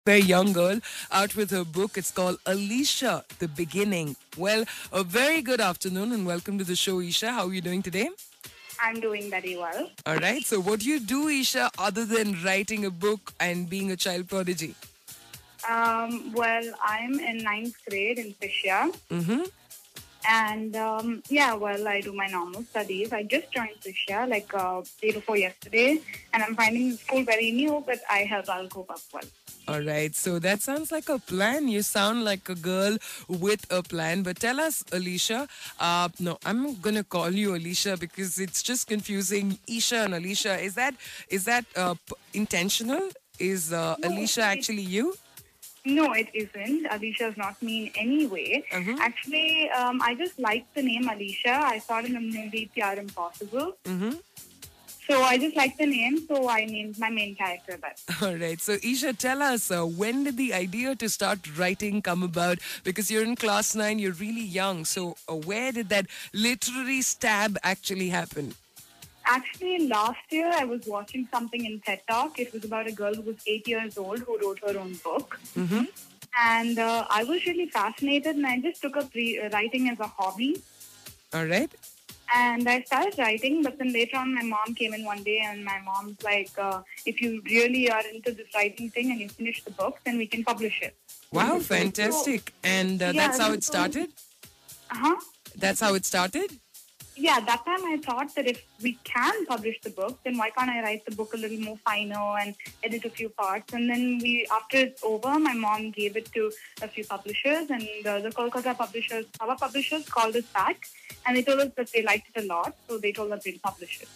Very young girl out with her book. It's called Alicia, The Beginning. Well, a very good afternoon and welcome to the show, Isha. How are you doing today? I'm doing very well. All right. So, what do you do, Isha, other than writing a book and being a child prodigy? I'm in ninth grade in Fisher. Mm-hmm. And I do my normal studies. I just joined Fisher like day before yesterday, and I'm finding the school very new, but I hope I'll cope up well. All right. So, that sounds like a plan. You sound like a girl with a plan. But tell us, Alicia. No, I'm going to call you Alicia because it's just confusing. Isha and Alicia. Is that intentional? Is No, Alicia actually you? no, it isn't. Alicia is not me in any way. Mm-hmm. Actually, I just liked the name Alicia. I saw it in the movie PR Impossible. Mm-hmm. So I just liked the name, so I named my main character that. All right. So, Isha, tell us, when did the idea to start writing come about? Because you're in class 9, you're really young. So, where did that literary stab actually happen? Actually, last year I was watching something in TED Talk. It was about a girl who was 8 years old who wrote her own book. Mm-hmm. And I was really fascinated, and I just took up writing as a hobby. All right. And I started writing, but then later on, my mom came in one day, and my mom's like, if you really are into this writing thing and you finish the book, then we can publish it. Wow, So, fantastic. And yeah, that's how it so, started? uh-huh. That's how it started? Yeah, that time I thought that if we can publish the book, then why can't I write the book a little more finer and edit a few parts? And then after it's over, my mom gave it to a few publishers, and the Kolkata publishers, our publishers, called us back, and they told us that they liked it a lot, so they told us they'll publish it.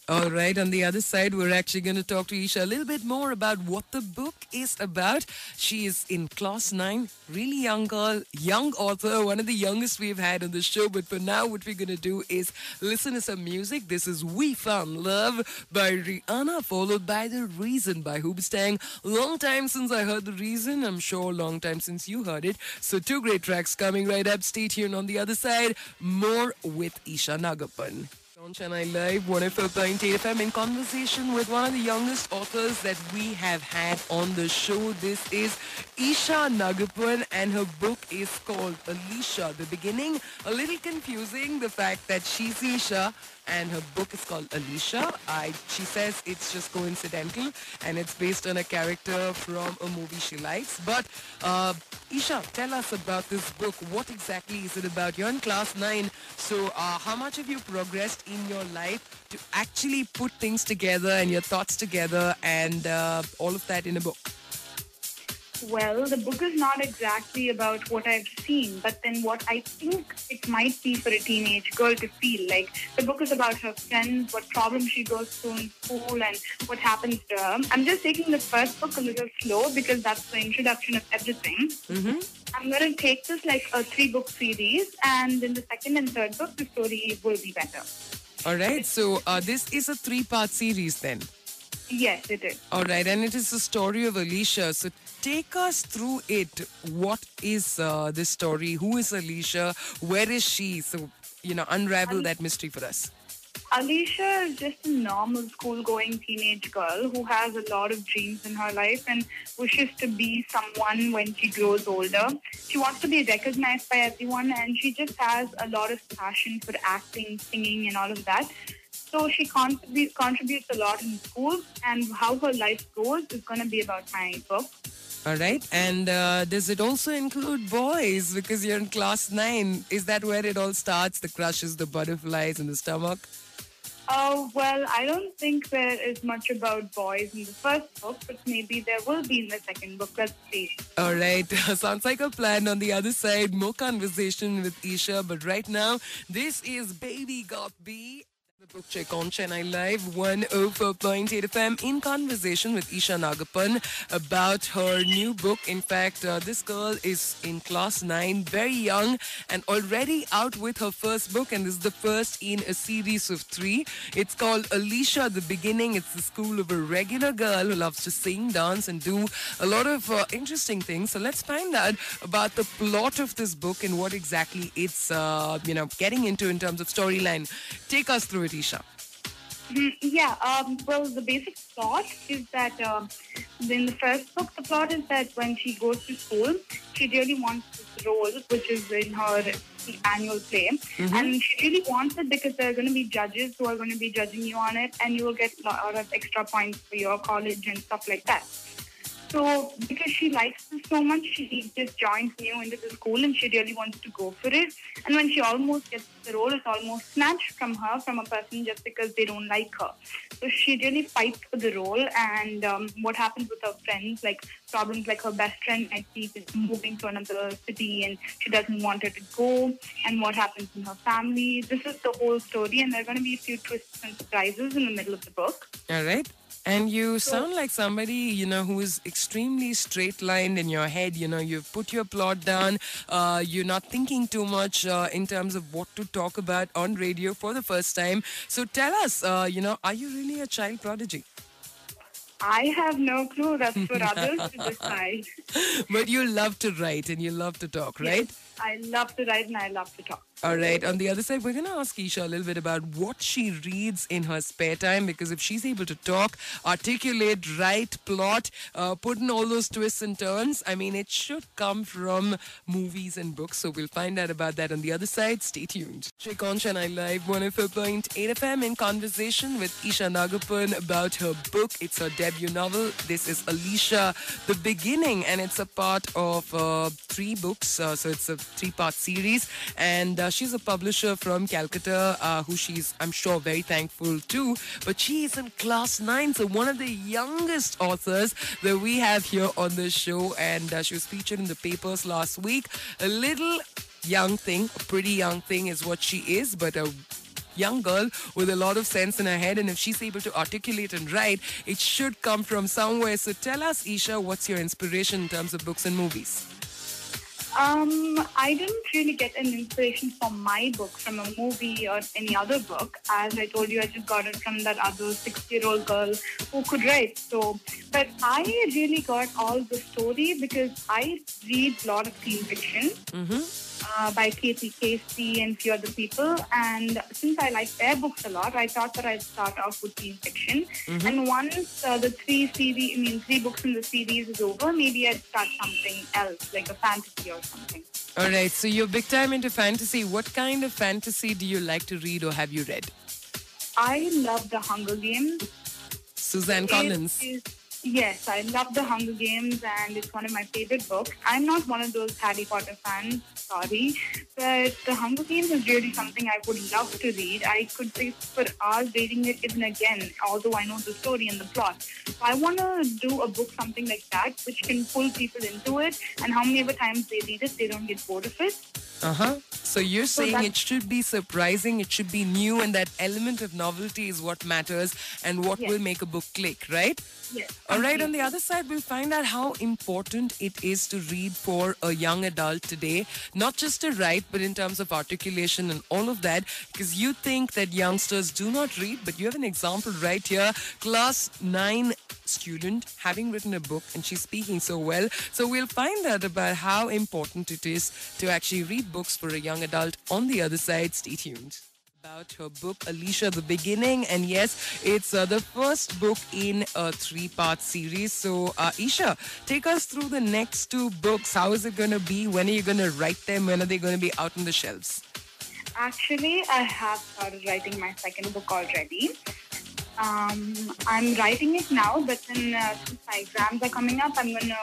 All right, on the other side, we're actually going to talk to Isha a little bit more about what the book is about. She is in class 9, really young girl, young author, one of the youngest we've had on the show. But for now, what we're going to do is listen to some music. This is We Found Love by Rihanna, followed by The Reason by Hoobstang. Long time since I heard The Reason. I'm sure long time since you heard it. So two great tracks coming right up. Stay tuned on the other side. More with Isha Nagapan. On Chennai Live 104.8 FM in conversation with one of the youngest authors that we have had on the show. This is Isha Nagapan and her book is called Alicia, The Beginning. A little confusing, the fact that she's Isha and her book is called Alicia. She says it's just coincidental and it's based on a character from a movie she likes. But Isha, tell us about this book. What exactly is it about? You're in class 9, so how much have you progressed in your life to actually put things together and your thoughts together and all of that in a book? Well, the book is not exactly about what I've seen, but then what I think it might be for a teenage girl to feel. Like, the book is about her friends, what problems she goes through in school, and what happens to her. I'm just taking the first book a little slow because that's the introduction of everything. Mm-hmm. I'm going to take this like a 3-book series, and in the second and third book, the story will be better. All right, so this is a 3-part series then. Yes, it is. All right, and it is the story of Alicia. So take us through it. What is this story? Who is Alicia? Where is she? So, unravel that mystery for us. Alicia is just a normal school-going teenage girl who has a lot of dreams in her life and wishes to be someone when she grows older. She wants to be recognized by everyone, and she just has a lot of passion for acting, singing, and all of that. So she contributes a lot in school, and how her life goes is going to be about my book. All right, and does it also include boys? Because you're in class 9. Is that where it all starts? The crushes, the butterflies in the stomach? I don't think there is much about boys in the first book, but maybe there will be in the second book. Let's see. All right, sounds like a plan. On the other side, more conversation with Isha, but right now, this is Baby Got B. The book check on Chennai Live 104.8 FM in conversation with Isha Nagapan about her new book. In fact, this girl is in class 9, very young and already out with her first book, and this is the first in a series of 3. It's called Alicia, The Beginning. It's the school of a regular girl who loves to sing, dance and do a lot of interesting things. So let's find out about the plot of this book and what exactly it's getting into in terms of storyline. Take us through it, Isha. The basic plot is that in the first book, the plot is that when she goes to school, she really wants this role, which is in her annual play. And she really wants it because there are going to be judges who are going to be judging you on it, and you will get a lot of extra points for your college and stuff like that. So, because she likes this so much, she just joins new into the school and she really wants to go for it. And when she almost gets the role, it's almost snatched from her, from a person, just because they don't like her. So she really fights for the role, and what happens with her friends, like problems like her best friend might be moving to another city and she doesn't want her to go, and what happens in her family. This is the whole story, and there are going to be a few twists and surprises in the middle of the book. All right. And you sound like somebody, who is extremely straight-lined in your head. You've put your plot down. You're not thinking too much in terms of what to talk about on radio for the first time. So tell us, are you really a child prodigy? I have no clue. That's for others to decide. But you love to write and you love to talk, right? Yes, I love to write and I love to talk. All right. On the other side, we're going to ask Isha a little bit about what she reads in her spare time, because if she's able to talk, articulate, write, plot, put in all those twists and turns, I mean, it should come from movies and books. So we'll find out about that on the other side. Stay tuned. Shikon Chennai Live 104.8 FM in conversation with Isha Nagappan about her book. It's her debut novel. This is Alicia, The Beginning, and it's a part of 3 books. So it's a 3-part series. And she's a publisher from Calcutta who she's, I'm sure, very thankful to. But she is in class 9, so one of the youngest authors that we have here on the show. And she was featured in the papers last week. A little young thing, a pretty young thing is what she is, but a young girl with a lot of sense in her head. And if she's able to articulate and write, it should come from somewhere. So tell us, Isha, what's your inspiration in terms of books and movies? I didn't really get an inspiration for my book from a movie or any other book. As I told you, I just got it from that other 60-year-old girl who could write. So, but I really got all the story because I read a lot of teen fiction. By Casey Casey and few other people, and since I like their books a lot, I thought that I'd start off with teen fiction. And once the 3 books in the series is over, maybe I'd start something else, like a fantasy or something. All right, so you're big time into fantasy. What kind of fantasy do you like to read or have you read? I love The Hunger Games. Suzanne Collins. Yes, I love The Hunger Games, and it's one of my favorite books. I'm not one of those Harry Potter fans, sorry, but The Hunger Games is really something I would love to read. I could sit for hours reading it even again, although I know the story and the plot. So I want to do a book, something like that, which can pull people into it, and how many ever times they read it, they don't get bored of it. So you're saying it should be surprising, it should be new, and that element of novelty is what matters and what will make a book click, right? Yes. All right, on the other side, we'll find out how important it is to read for a young adult today. Not just to write, but in terms of articulation and all of that. Because you think that youngsters do not read, but you have an example right here. Class 9 student having written a book, and she's speaking so well. So we'll find out about how important it is to actually read books for a young adult on the other side. Stay tuned. About her book, Alicia, The Beginning. And yes, it's the first book in a 3-part series. So, Isha, take us through the next 2 books. How is it going to be? When are you going to write them? When are they going to be out on the shelves? Actually, I have started writing my second book already. I'm writing it now, but then since my exams are coming up, I'm going to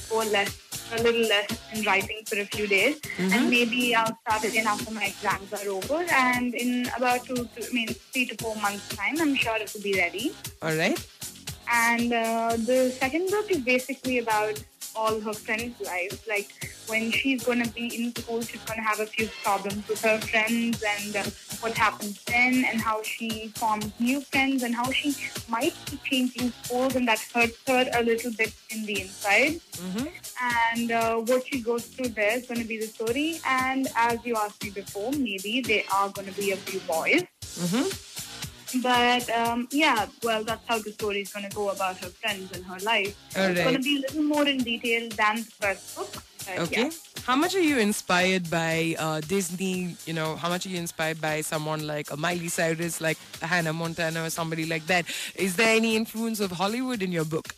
go a little less in writing for a few days, and maybe I'll start again after my exams are over, and in about 3 to 4 months time, I'm sure it will be ready. All right. And the second book is basically about all her friends' lives. Like when she's going to be in school, she's going to have a few problems with her friends, and what happens then, and how she forms new friends, and how she might be changing schools, and that hurts her a little bit in the inside. And what she goes through there is going to be the story. And as you asked me before, maybe there are going to be a few boys. But that's how the story is going to go about her friends and her life. It's going to be a little more in detail than the first book. Okay. Yeah. How much are you inspired by Disney? How much are you inspired by someone like a Miley Cyrus, like Hannah Montana, or somebody like that? Is there any influence of Hollywood in your book?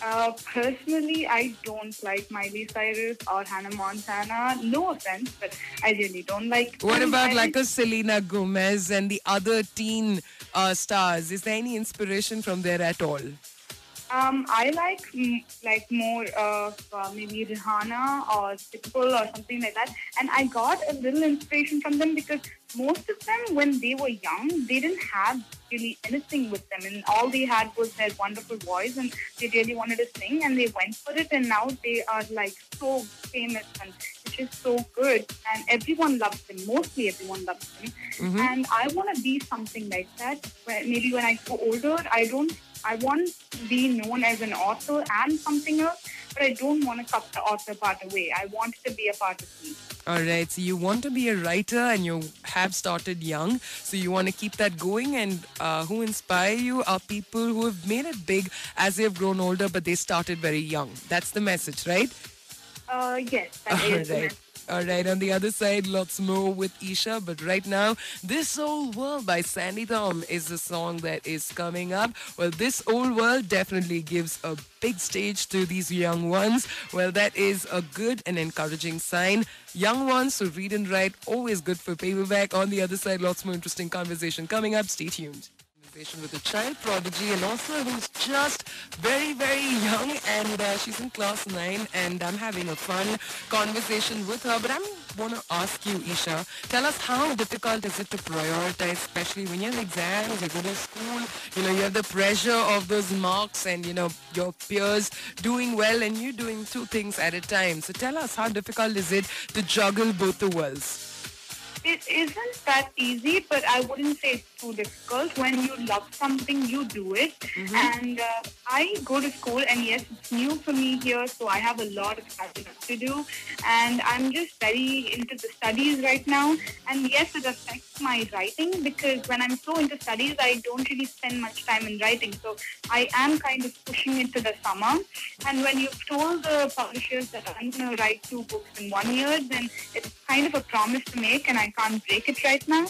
Personally, I don't like Miley Cyrus or Hannah Montana. No offense, but I really don't like What them. about like a Selena Gomez and the other teen stars? Is there any inspiration from there at all? I like more of maybe Rihanna or Pitbull or something like that. And I got a little inspiration from them because most of them, when they were young, they didn't have really anything with them, and all they had was their wonderful voice, and they really wanted to sing, and they went for it, and now they are like so famous, and it's just so good, and everyone loves them. Mostly everyone loves them, and I want to be something like that. Maybe when I go older, I want to be known as an author and something else, but I don't want to cut the author part away. I want it to be a part of me. All right, so you want to be a writer and you have started young, so you want to keep that going. And who inspire you are people who have made it big as they've grown older, but they started very young. That's the message, right? Yes, that is. All right. All right, on the other side, lots more with Isha. But right now, This Old World by Sandy Thom is the song that is coming up. Well, This Old World definitely gives a big stage to these young ones. Well, that is a good and encouraging sign. Young ones who read and write, always good for paperback. On the other side, lots more interesting conversation coming up. Stay tuned. With a child prodigy and also who's just very, very young, and she's in class 9, and I'm having a fun conversation with her. But I want to ask you, Isha, tell us how difficult is it to prioritize, especially when you have exams, you go to school, you have the pressure of those marks and, your peers doing well and you doing 2 things at a time. So tell us, how difficult is it to juggle both the worlds? It isn't that easy, but I wouldn't say it's too difficult. When you love something, you do it. And I go to school, and yes, it's new for me here, so I have a lot of studying to do. And I'm just very into the studies right now. And yes, it affects my writing because when I'm so into studies, I don't really spend much time in writing. So I am kind of pushing it to the summer. And when you've told the publishers that I'm going to write 2 books in 1 year, then it's kind of a promise to make, and I can't break it right now.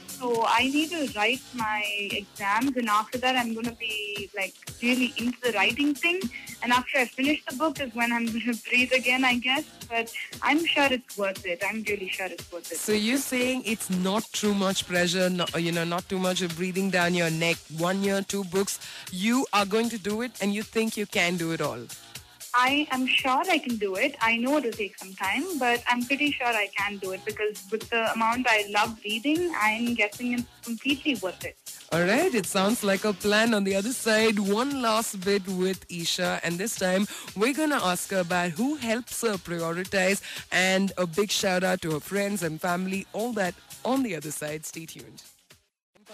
So I need to write my exams, and after that I'm going to be like really into the writing thing. And after I finish the book is when I'm going to breathe again, I guess. But I'm sure it's worth it. I'm really sure it's worth it. So you're saying it's not too much pressure, not too much of breathing down your neck. 1 year, 2 books. You are going to do it, and you think you can do it all. I am sure I can do it. I know it will take some time, but I'm pretty sure I can do it because with the amount I love reading, I'm guessing it's completely worth it. All right, it sounds like a plan. On the other side, one last bit with Isha, and this time we're going to ask her about who helps her prioritize, and a big shout out to her friends and family, all that on the other side. Stay tuned.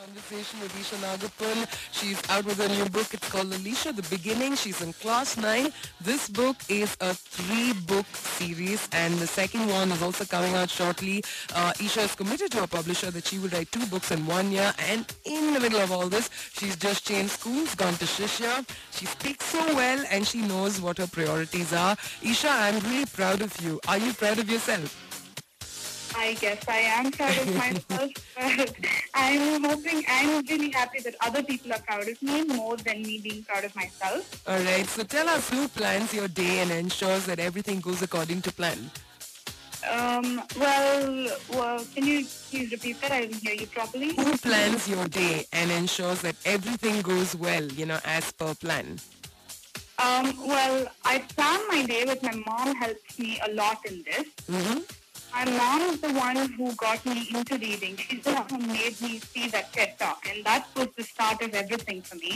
Conversation with Isha Nagapal. She's out with a new book. It's called Alicia, The Beginning. She's in class 9. This book is a 3-book series, and the second one is also coming out shortly. Isha is committed to a publisher that she will write 2 books in 1 year, and in the middle of all this, she's just changed schools, gone to Shishya. She speaks so well, and she knows what her priorities are. Isha, I'm really proud of you. Are you proud of yourself? I guess I am proud of myself, but I'm really happy that other people are proud of me more than me being proud of myself. All right, so tell us who plans your day and ensures that everything goes according to plan. Well, can you please repeat that? I didn't hear you properly. Who plans your day and ensures that everything goes well, as per plan? Well, I plan my day, but my mom helps me a lot in this. My mom is the one who got me into reading. She's the one who made me see that TED Talk, and that was the start of everything for me.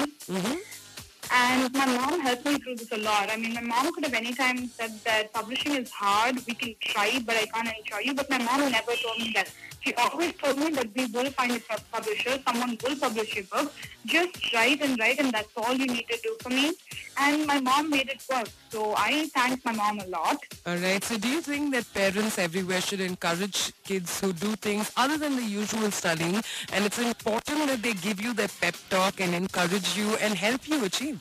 And my mom helped me through this a lot. I mean, my mom could have anytime said that publishing is hard, we can try, but I can't ensure you. But my mom never told me that. She always told me that we will find a publisher, someone will publish your book. Just write, and that's all you need to do for me. And my mom made it work. So I thank my mom a lot. All right. So do you think that parents everywhere should encourage kids who do things other than the usual studying? And it's important that they give you that pep talk and encourage you and help you achieve?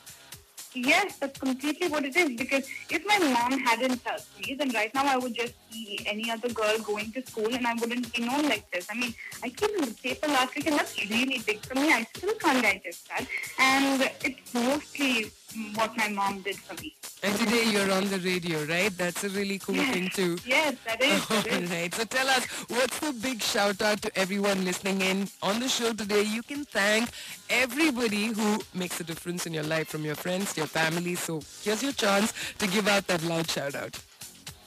Yes, that's completely what it is. Because if my mom hadn't helped me, then right now I would just be any other girl going to school and I wouldn't be known like this. I mean, I came in the paper last week and that's really big for me. I still can't digest that. And it's mostly what my mom did for me. And today you're on the radio, right? That's a really cool thing too. Yes, that is. All That is. right. So tell us, what's the big shout out to everyone listening in on the show today? You can thank everybody who makes a difference in your life, from your friends to your family. So here's your chance to give out that loud shout out.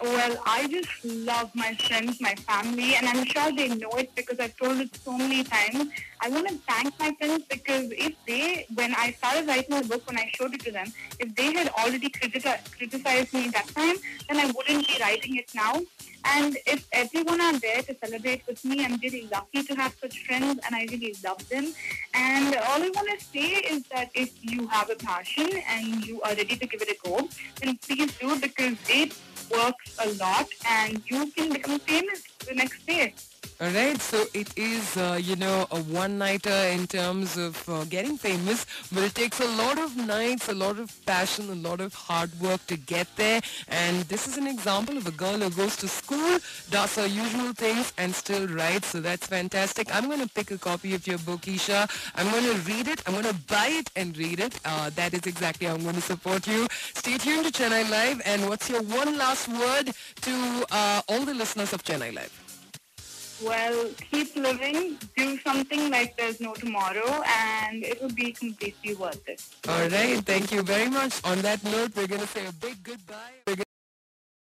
Well, I just love my friends, my family, and I'm sure they know it because I've told it so many times. I want to thank my friends because if they, when I started writing the book, when I showed it to them, if they had already criticized me that time, then I wouldn't be writing it now. And if everyone are there to celebrate with me, I'm really lucky to have such friends and I really love them. And all I want to say is that if you have a passion and you are ready to give it a go, then please do because it works a lot and you can become famous the next day. All right, so it is, a one-nighter in terms of getting famous, but it takes a lot of nights, a lot of passion, a lot of hard work to get there. And this is an example of a girl who goes to school, does her usual things, and still writes. So that's fantastic. I'm going to pick a copy of your book, Isha. I'm going to read it. I'm going to buy it and read it. That is exactly how I'm going to support you. Stay tuned to Chennai Live. And what's your one last word to all the listeners of Chennai Live? Well, keep living, do something like there's no tomorrow, and it will be completely worth it. All right. Thank you very much. On that note, we're going to say a big goodbye.